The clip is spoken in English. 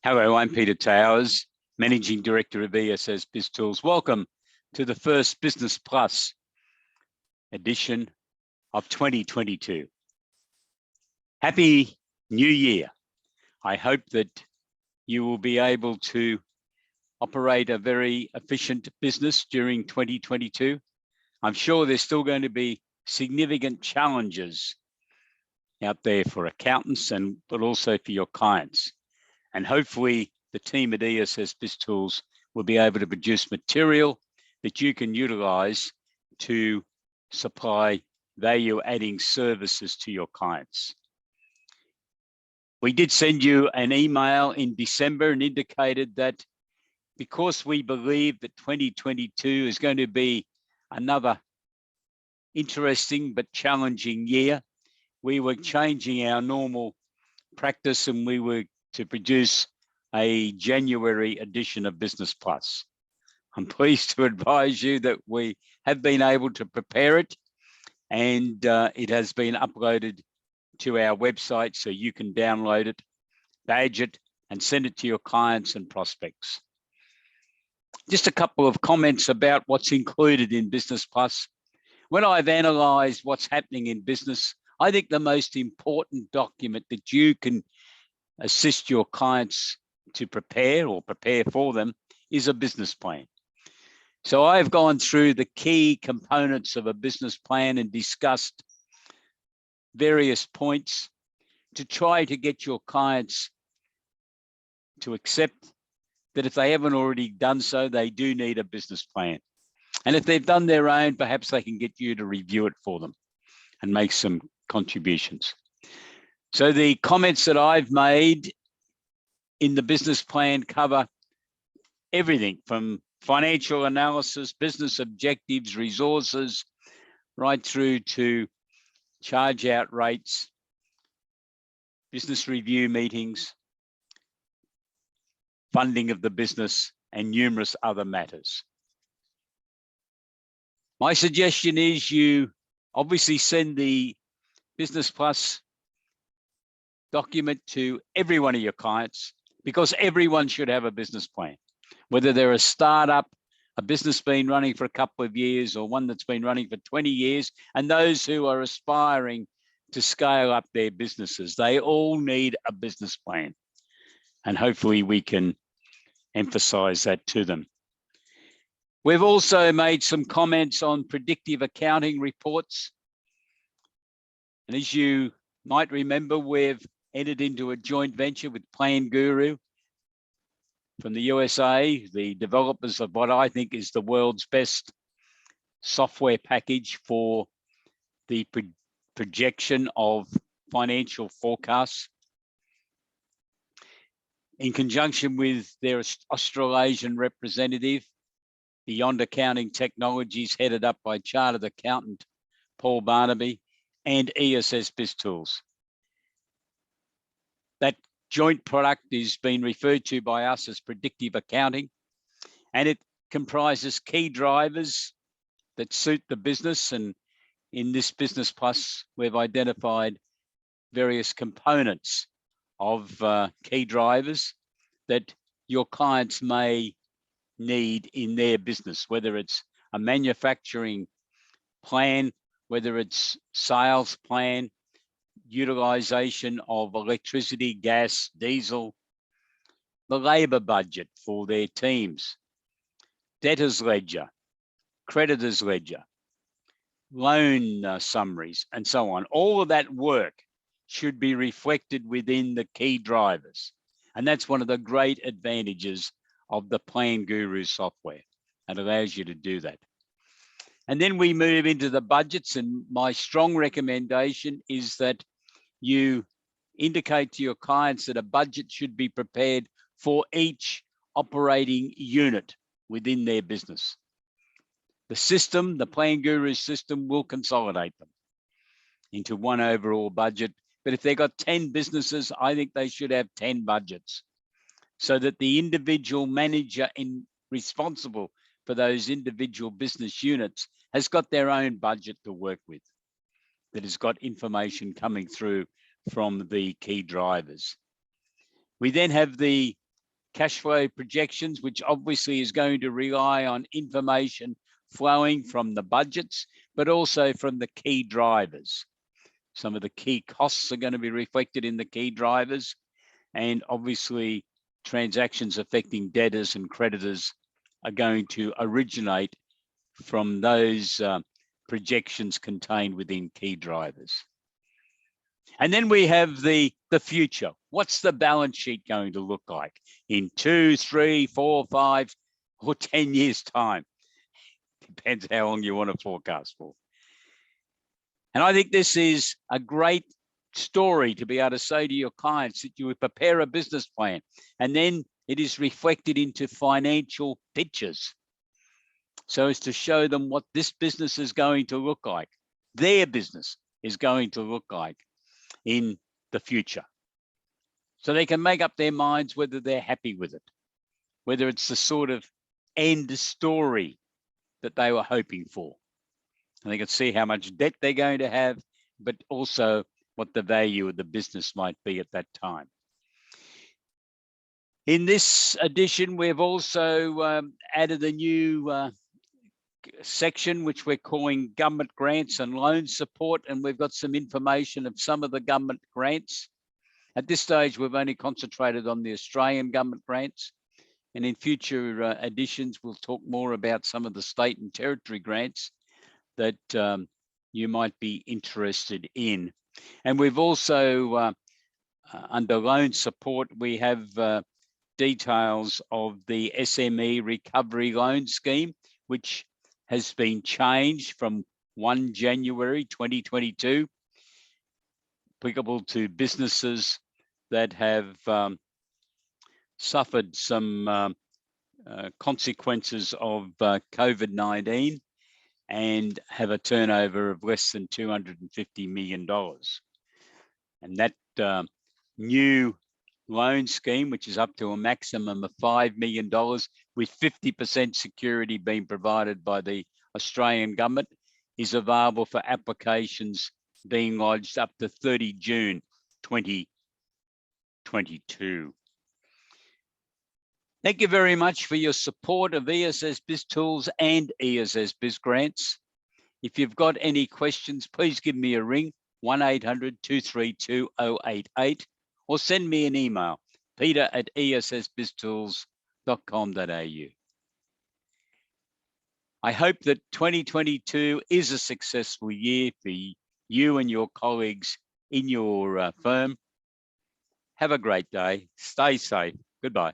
Hello, I'm Peter Towers, Managing Director of ESS BIZTOOLS. Welcome to the first Business Plus edition of 2022. Happy New Year. I hope that you will be able to operate a very efficient business during 2022. I'm sure there's still going to be significant challenges out there for accountants but also for your clients. And hopefully the team at ESS BIZTOOLS will be able to produce material that you can utilize to supply value-adding services to your clients. We did send you an email in December and indicated that because we believe that 2022 is going to be another interesting but challenging year, we were changing our normal practice and we were to produce a January edition of Business Plus. I'm pleased to advise you that we have been able to prepare it, and it has been uploaded to our website so you can download it, badge it, and send it to your clients and prospects. Just a couple of comments about what's included in Business Plus. When I've analysed what's happening in business, I think the most important document that you can assist your clients to prepare or prepare for them is a business plan. So I've gone through the key components of a business plan and discussed various points to try to get your clients to accept that if they haven't already done so, they do need a business plan. And if they've done their own, perhaps they can get you to review it for them and make some contributions. So the comments that I've made in the business plan cover everything from financial analysis, business objectives, resources, right through to charge out rates, business review meetings, funding of the business, and numerous other matters. My suggestion is you obviously send the Business Plus document to every one of your clients, because everyone should have a business plan, whether they're a startup, a business been running for a couple of years, or one that's been running for 20 years, and those who are aspiring to scale up their businesses. They all need a business plan, and hopefully we can emphasize that to them. We've also made some comments on predictive accounting reports. And as you might remember, we've entered into a joint venture with Plan Guru from the USA, the developers of what I think is the world's best software package for the projection of financial forecasts. In conjunction with their Australasian representative, Beyond Accounting Technologies, headed up by Chartered Accountant Paul Barnaby, and ESS BIZTOOLS. That joint product is being referred to by us as predictive accounting, and it comprises key drivers that suit the business. And in this Business Plus, we've identified various components of key drivers that your clients may need in their business, whether it's a manufacturing plan, whether it's sales plan, utilization of electricity, gas, diesel, the labor budget for their teams, debtors ledger, creditors ledger, loan summaries, and so on. All of that work should be reflected within the key drivers. And that's one of the great advantages of the Plan Guru software. It allows you to do that. And then we move into the budgets, and my strong recommendation is that you indicate to your clients that a budget should be prepared for each operating unit within their business. The system, the Plan Guru system, will consolidate them into one overall budget. But if they've got 10 businesses, I think they should have 10 budgets, so that the individual manager responsible for those individual business units has got their own budget to work with, that has got information coming through from the key drivers. We then have the cash flow projections, which obviously is going to rely on information flowing from the budgets, but also from the key drivers. Some of the key costs are going to be reflected in the key drivers, and obviously transactions affecting debtors and creditors are going to originate from those projections contained within key drivers. And then we have the future. What's the balance sheet going to look like in 2, 3, 4, 5, or 10 years' time? Depends how long you want to forecast for. And I think this is a great story to be able to say to your clients that you would prepare a business plan, and then it is reflected into financial pictures, so as to show them what this business is going to look like, their business is going to look like in the future. So they can make up their minds whether they're happy with it, whether it's the sort of end story that they were hoping for. And they can see how much debt they're going to have, but also what the value of the business might be at that time. In this edition, we've also added a new section, which we're calling government grants and loan support. And we've got some information of some of the government grants. At this stage, we've only concentrated on the Australian government grants. And in future editions, we'll talk more about some of the state and territory grants that you might be interested in. And we've also, under loan support, we have details of the SME recovery loan scheme, which has been changed from 1 January 2022, applicable to businesses that have suffered some consequences of COVID-19 and have a turnover of less than $250 million. And that new loan scheme, which is up to a maximum of $5 million, with 50% security being provided by the Australian government, is available for applications being lodged up to 30 June 2022. Thank you very much for your support of ESS BizTools and ESS BizGrants. If you've got any questions, please give me a ring, 1-800-232-088, or send me an email, peter@essbiztools.com.au. I hope that 2022 is a successful year for you and your colleagues in your firm. Have a great day. Stay safe. Goodbye.